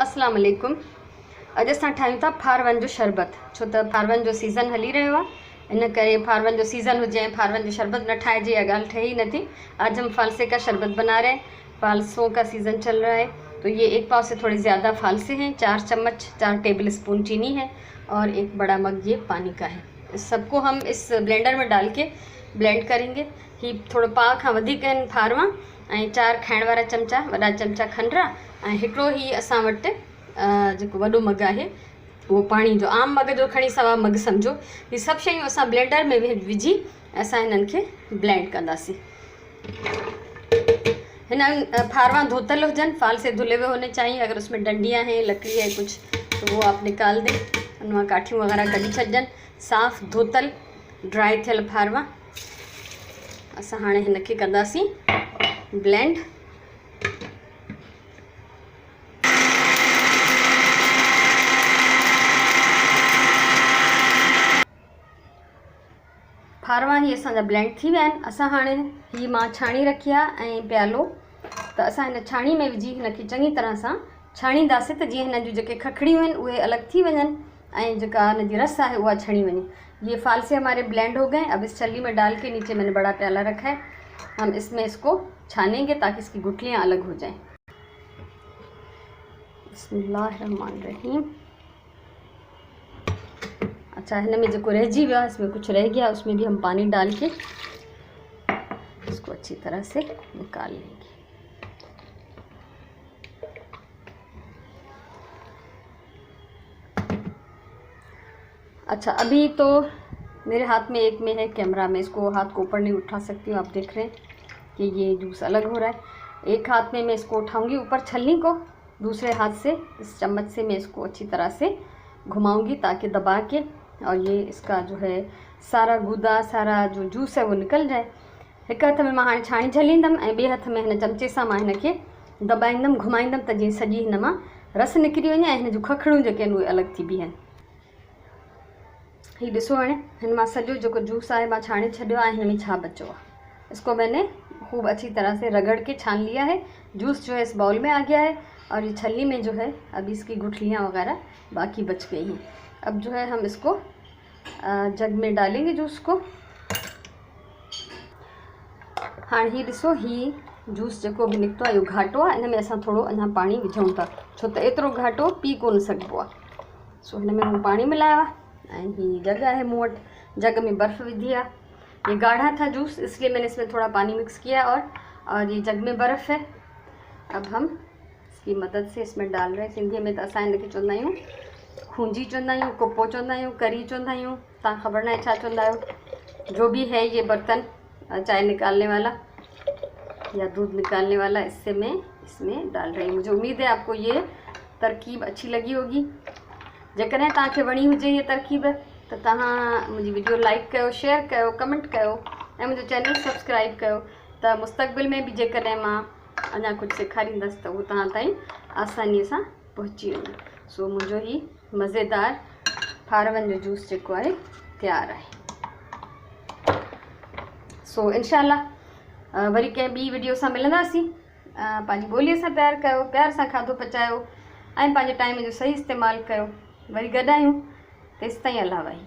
अस्सलाम वालेकुम। अॼु असां ठाहियूं था फारवन जो शरबत। छो त फारवन जो सीज़न हली रहियो आहे, इन करे फारवन जो सीज़न हुजे ऐं फारवन जो शरबत न ठाहिजे इहा ॻाल्हि ठहे ही नथी। आज हम फालसे का शरबत बना रहे हैं। फालसों का सीज़न चल रहा है, तो ये एक पाव से थोड़े ज़्यादा फालसे हैं, 4 टेबल स्पून चीनी है और एक बड़ा मग ये पानी का है। इस सबको हम इस ब्लेंडर में डाल के ब्लेंड करेंगे। ही थोड़ो पाव खां वधीक आहिनि फारवा ऐं 4 खाइण वारा चमचा, वॾा चमचा खंडरा ऐं हिकिड़ो ही असां वटि जेको वॾो मग आहे वो पानी जो, आम मग जो खणी सवा मग समझो। ये सभु शयूं असां ब्लेंडर में विझी असां हिननि खे ब्लेंड कंदासीं। हिन फारवा धोतल हुजनि, फालसे धुले हुए होने चाहिए। अगर उसमें डंडियाँ हैं, लकड़ी है कुछ, तो वो आप निकाल दें, उनमां काठियूं वग़ैरह कढी छॾजनि। साफ़ धोतल ड्राई थियल फारवा असां हाणे हिनखे कंदासीं ब्लेंड। फारवा ही असांजा ब्लेंड थी विया आहिनि। असां हाणे ही मां छाणी रखी आहे ऐं प्यालो, त असां हिन छाणी में विझी हिनखे चङी तरह सां छाणींदासीं त जीअं हिन जूं जेके खखड़ियूं आहिनि उहे अलॻि थी वञनि ऐं जेका हिन जी रस आहे उहा छणी वञे। ये फालसे हमारे ब्लेंड हो गए। अब इस छल्ली में डाल के, नीचे मैंने बड़ा प्याला रखा है, हम इसमें इसको छानेंगे ताकि इसकी गुठलियाँ अलग हो जाएं। बिस्मिल्लाहिर्रहमानिर्रहीम। अच्छा, हिन में जो रह गया, इसमें कुछ रह गया, उसमें भी हम पानी डाल के इसको अच्छी तरह से निकाल लेंगे। अच्छा, अभी तो मेरे हाथ में एक में है कैमरा, में इसको हाथ को ऊपर नहीं उठा सकती हूँ। आप देख रहे हैं कि ये जूस अलग हो रहा है। एक हाथ में मैं इसको उठाऊंगी ऊपर छलनी को, दूसरे हाथ से इस चम्मच से मैं इसको अच्छी तरह से घुमाऊंगी ताकि दबा के और ये इसका जो है सारा गूदा, सारा जो जूस है वो निकल जाए। एक हथ में मां हाणे छाणी झलींदमि ऐं ॿिए हथ में हिन चमचे सां मां हिनखे दबाईंदमि, घुमाईंदमि त जीअं सॼी हिन मां रस निकिरी वञे ऐं हिन जूं खखड़ियूं जेके आहिनि उहे अलॻि थी बीहनि। ही ॾिसो, हाणे हिन मां सॼो जेको जूस आहे मां छाणे छॾियो आहे। हिन में छा बचो आहे, इसको मैंने खूब अच्छी तरह से रगड़ के छान लिया है। जूस जो है इस बाउल में आ गया है और ये छल्ली में जो है अभी इसकी गुठलियाँ वगैरह बाकी बच गई हैं। अब जो है हम इसको जग में डालेंगे जूस को। हाँ, ही ॾिसो, ही जूस जेको भी निकितो आहे इहो घाटो आहे। हिन में असां थोरो अञा पाणी विझूं था, छो त एतिरो घाटो पी कोन सघिबो आहे। सो हिन में पाणी मिलायो आहे ऐं ही जग है मूं वटि, जग में बर्फ़ विधी है। ये गाढ़ा था जूस, इसलिए मैंने इसमें थोड़ा पानी मिक्स किया और ये जग में बर्फ़ है। अब हम इसकी मदद से इसमें डाल रहे हैं। सिंधी में तो असां हिनखे चवंदा आहियूं खूंजी चवंदा आहियूं, कोपो चवंदा आहियूं, करी चवंदा आहियूं, तव्हां ख़बर न आहे छा चवंदा आहियो। जो भी है ये बर्तन, चाय निकालने वाला या दूध निकालने वाला, इससे मैं इसमें डाल रही हूँ। मुझे उम्मीद है आपको ये तरकीब अच्छी लगी होगी। जेकॾहिं तव्हांखे वणी हुजे ये तरकीब त तव्हां मुंहिंजी वीडियो लाइक कयो, शेयर कयो, कमेंट कयो ऐं मुंहिंजो चैनल सब्सक्राइब कयो त मुस्तक़बिल में भी जेकॾहिं मां अञा कुझु सेखारींदसि त उहो तव्हां ताईं आसानीअ सां पहुची वञे। सो मुंहिंजो ही मज़ेदार फारवन जो जूस जेको आहे तयारु आहे। सो इंशाल्लाह वरी कंहिं ॿी वीडियो सां मिलंदासीं। पंहिंजी ॿोलीअ सां प्यार कयो, प्यार सां खाधो पचायो ऐं पंहिंजे टाइम जो सही इस्तेमालु कयो। वरी गॾु आहियूं, तेसिताईं अल्लाह वाही।